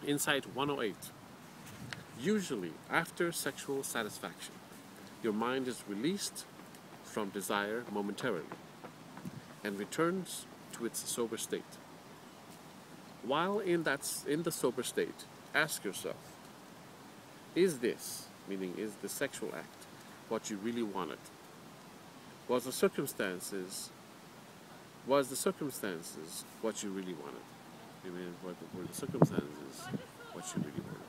Insight 108. Usually, after sexual satisfaction, your mind is released from desire momentarily and returns to its sober state. While in the sober state, ask yourself, is this, meaning is the sexual act, what you really wanted? Was the circumstances what you really wanted? I mean, were the circumstances what you really wanted?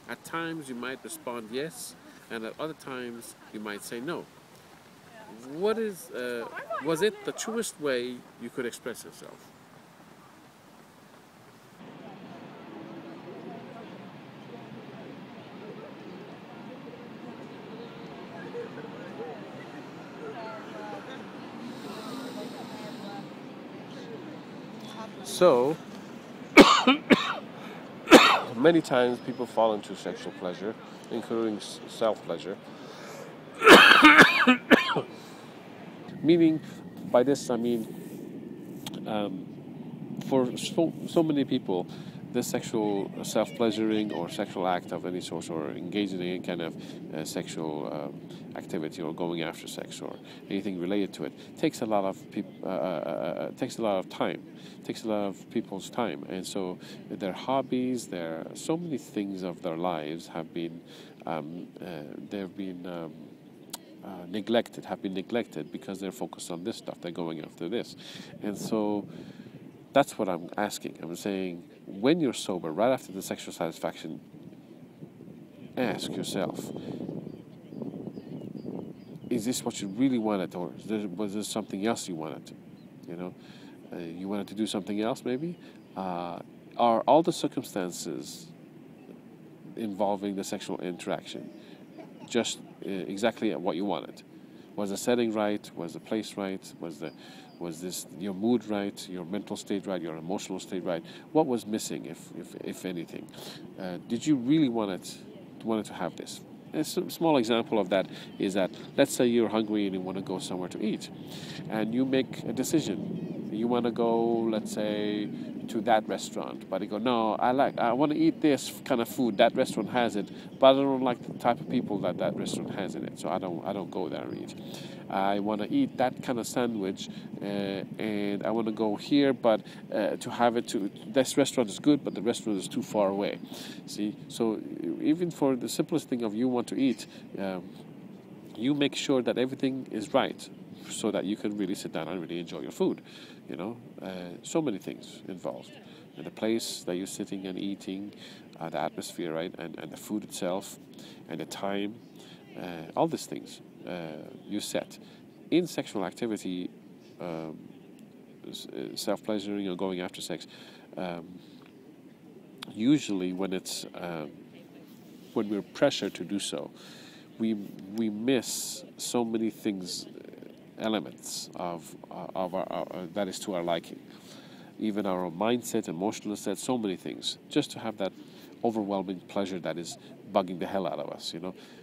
At times you might respond yes, and at other times you might say no. Was it the truest way you could express yourself? So, many times people fall into sexual pleasure, including self-pleasure. Meaning, by this I mean, for so many people, the sexual self-pleasuring or sexual act of any sort, or engaging in any kind of sexual activity, or going after sex, or anything related to it, takes a lot of people's time, and so their hobbies, so many things of their lives have been neglected because they're focused on this stuff. They're going after this, and so that's what I'm asking. I'm saying, when you're sober, right after the sexual satisfaction, ask yourself, is this what you really wanted, or was there something else you wanted? You wanted to do something else, maybe? Are all the circumstances involving the sexual interaction just exactly what you wanted? Was the setting right? Was the place right? Was this your mood right? Your mental state right? Your emotional state right? What was missing, if anything? Did you really wanted to have this? A small example of that is that, let's say you're hungry and you want to go somewhere to eat, and you make a decision. You want to go, let's say, to that restaurant, but you go, no, I want to eat this kind of food. That restaurant has it, but I don't like the type of people that restaurant has in it, so I don't go there and eat. I want to eat that kind of sandwich, and I want to go here, but to have it this restaurant is good, but the restaurant is too far away. See, so even for the simplest thing of you want to eat, you make sure that everything is right, so that you can really sit down and really enjoy your food. So many things involved. And the place that you're sitting and eating, the atmosphere, right, and the food itself, and the time, all these things you set. In sexual activity, self-pleasuring or going after sex, usually when we're pressured to do so, we miss so many things, elements of our that is to our liking, even our mindset, emotional set, so many things, just to have that overwhelming pleasure that is bugging the hell out of us.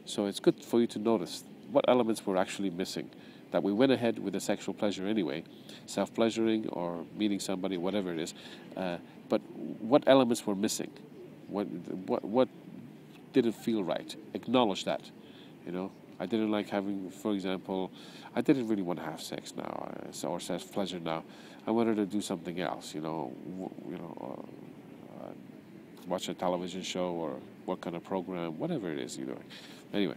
So it's good for you to notice what elements were actually missing, that we went ahead with the sexual pleasure anyway, self-pleasuring or meeting somebody, whatever it is, but what elements were missing, what didn't feel right. Acknowledge that. I didn't like having, for example, I didn't really want to have sex now, or self-pleasure now. I wanted to do something else, watch a television show or work on a program, whatever it is you're doing. Anyway,